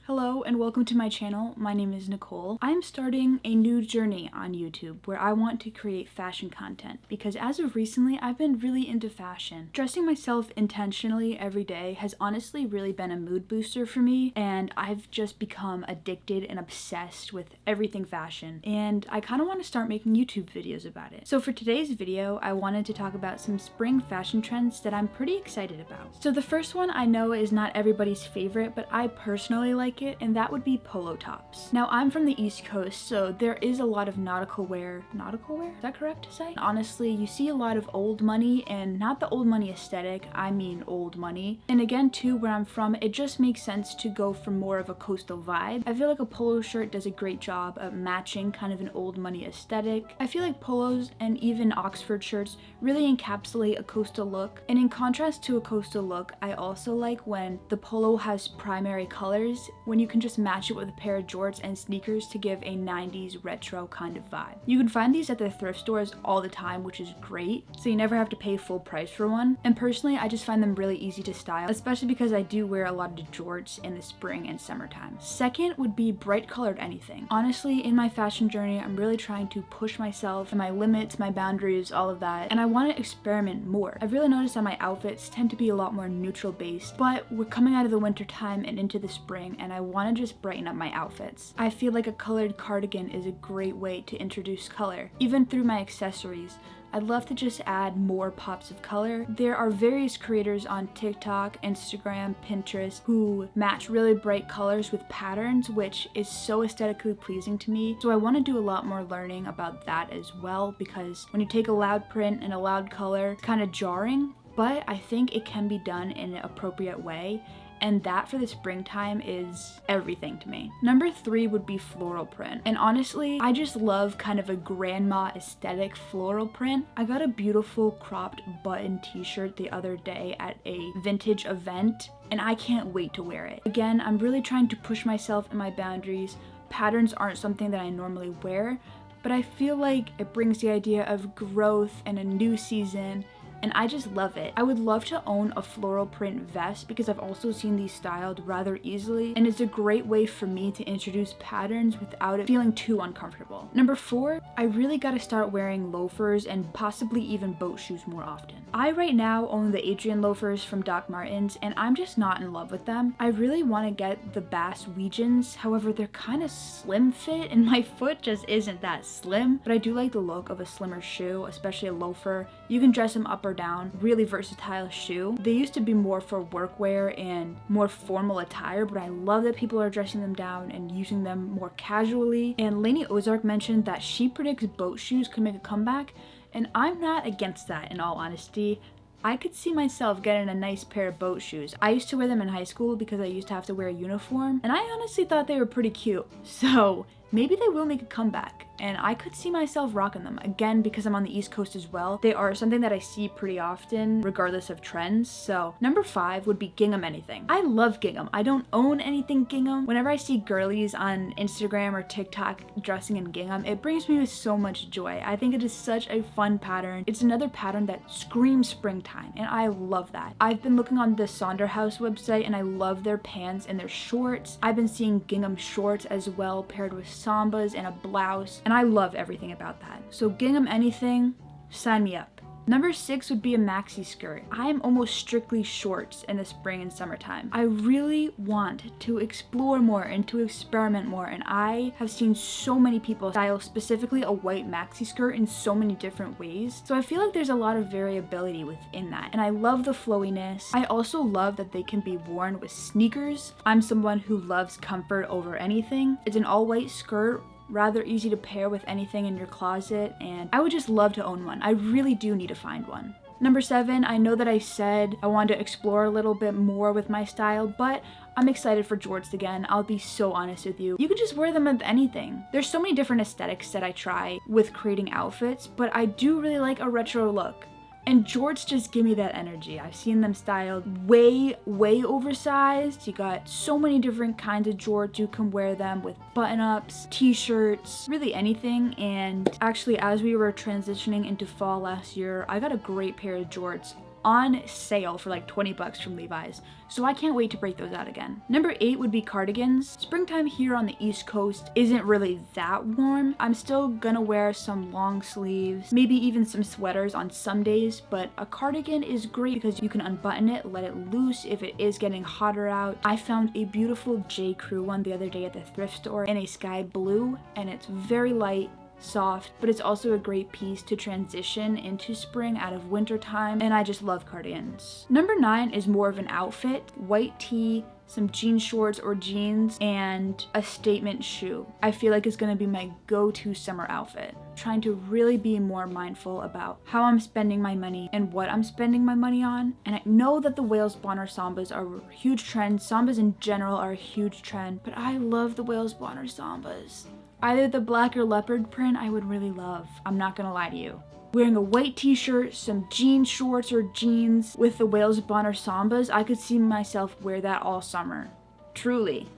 Hello and welcome to my channel. My name is Nicole. I'm starting a new journey on YouTube where I want to create fashion content because as of recently I've been really into fashion. Dressing myself intentionally every day has honestly really been a mood booster for me, and I've just become addicted and obsessed with everything fashion, and I kind of want to start making YouTube videos about it. So for today's video I wanted to talk about some spring fashion trends that I'm pretty excited about. So the first one I know is not everybody's favorite, but I personally like it, and that would be polo tops. Now I'm from the East Coast, so there is a lot of nautical wear. Nautical wear? Is that correct to say? Honestly, you see a lot of old money, and not the old money aesthetic, I mean old money. And again too, where I'm from, it just makes sense to go for more of a coastal vibe. I feel like a polo shirt does a great job of matching kind of an old money aesthetic. I feel like polos and even Oxford shirts really encapsulate a coastal look. And in contrast to a coastal look, I also like when the polo has primary colors, when you can just match it with a pair of jorts and sneakers to give a 90s retro kind of vibe. You can find these at the thrift stores all the time, which is great, so you never have to pay full price for one. And personally, I just find them really easy to style, especially because I do wear a lot of jorts in the spring and summertime. Second would be bright colored anything. Honestly, in my fashion journey, I'm really trying to push myself and my limits, my boundaries, all of that, and I want to experiment more. I've really noticed that my outfits tend to be a lot more neutral based, but we're coming out of the winter time and into the spring, and I want to just brighten up my outfits. I feel like a colored cardigan is a great way to introduce color. Even through my accessories, I'd love to just add more pops of color. There are various creators on TikTok, Instagram, Pinterest who match really bright colors with patterns, which is so aesthetically pleasing to me. So I want to do a lot more learning about that as well, because when you take a loud print and a loud color, it's kind of jarring, but I think it can be done in an appropriate way. And that for the springtime is everything to me. Number 3 would be floral print. And honestly, I just love kind of a grandma aesthetic floral print. I got a beautiful cropped button t-shirt the other day at a vintage event, and I can't wait to wear it. Again, I'm really trying to push myself and my boundaries. Patterns aren't something that I normally wear, but I feel like it brings the idea of growth and a new season, and I just love it. I would love to own a floral print vest because I've also seen these styled rather easily, and it's a great way for me to introduce patterns without it feeling too uncomfortable. Number 4, I really gotta start wearing loafers and possibly even boat shoes more often. I right now own the Adrian loafers from Doc Martens, and I'm just not in love with them. I really want to get the Bass Weegens, however they're kind of slim fit and my foot just isn't that slim, but I do like the look of a slimmer shoe, especially a loafer. You can dress them up or down, really versatile shoe. They used to be more for workwear and more formal attire, but I love that people are dressing them down and using them more casually. And Lainey Ozark mentioned that she predicts boat shoes could make a comeback, and I'm not against that in all honesty. I could see myself getting a nice pair of boat shoes. I used to wear them in high school because I used to have to wear a uniform, and I honestly thought they were pretty cute. So maybe they will make a comeback, and I could see myself rocking them. Again, because I'm on the East Coast as well, they are something that I see pretty often regardless of trends. So number 5 would be gingham anything. I love gingham. I don't own anything gingham. Whenever I see girlies on Instagram or TikTok dressing in gingham, it brings me with so much joy. I think it is such a fun pattern. It's another pattern that screams springtime, and I love that. I've been looking on the Sonder House website, and I love their pants and their shorts. I've been seeing gingham shorts as well, paired with sambas and a blouse, and I love everything about that. So gingham anything, sign me up. Number 6 would be a maxi skirt. I'm almost strictly shorts in the spring and summertime. I really want to explore more and to experiment more, and I have seen so many people style specifically a white maxi skirt in so many different ways. So I feel like there's a lot of variability within that, and I love the flowiness. I also love that they can be worn with sneakers. I'm someone who loves comfort over anything. It's an all-white skirt, rather easy to pair with anything in your closet, and I would just love to own one. I really do need to find one. Number 7, I know that I said I wanted to explore a little bit more with my style, but I'm excited for jorts again. I'll be so honest with you. You can just wear them with anything. There's so many different aesthetics that I try with creating outfits, but I do really like a retro look. And jorts just give me that energy. I've seen them styled way oversized. You got so many different kinds of jorts. You can wear them with button-ups, t-shirts, really anything. And actually, as we were transitioning into fall last year, I got a great pair of jorts on sale for like 20 bucks from Levi's. So I can't wait to break those out again. Number 8 would be cardigans. Springtime here on the East Coast isn't really that warm. I'm still gonna wear some long sleeves, maybe even some sweaters on some days, but a cardigan is great because you can unbutton it, let it loose if it is getting hotter out. I found a beautiful J. Crew one the other day at the thrift store in a sky blue, and it's very light, soft, but it's also a great piece to transition into spring out of winter time, and I just love cardigans. Number 9 is more of an outfit. White tee, some jean shorts or jeans, and a statement shoe. I feel like it's gonna be my go-to summer outfit. Trying to really be more mindful about how I'm spending my money and what I'm spending my money on. And I know that the Wales Bonner Sambas are a huge trend. Sambas in general are a huge trend, but I love the Wales Bonner Sambas. Either the black or leopard print I would really love. I'm not gonna lie to you. Wearing a white t-shirt, some jean shorts or jeans with the Wales Bonner Sambas, I could see myself wear that all summer. Truly.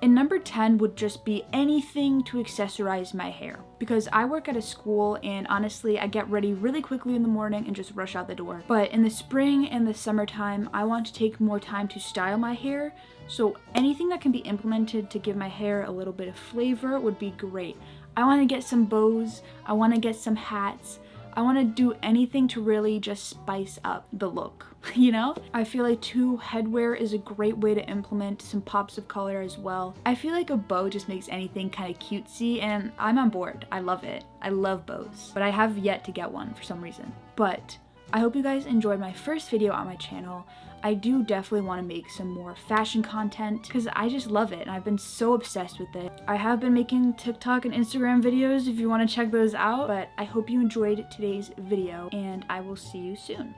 And number 10 would just be anything to accessorize my hair. Because I work at a school and honestly I get ready really quickly in the morning and just rush out the door. But in the spring and the summertime, I want to take more time to style my hair. So anything that can be implemented to give my hair a little bit of flavor would be great. I want to get some bows, I want to get some hats, I want to do anything to really just spice up the look, you know? I feel like two headwear is a great way to implement some pops of color as well. I feel like a bow just makes anything kind of cutesy, and I'm on board. I love it. I love bows, but I have yet to get one for some reason. But I hope you guys enjoyed my first video on my channel. I do definitely want to make some more fashion content because I just love it and I've been so obsessed with it. I have been making TikTok and Instagram videos if you want to check those out, but I hope you enjoyed today's video and I will see you soon.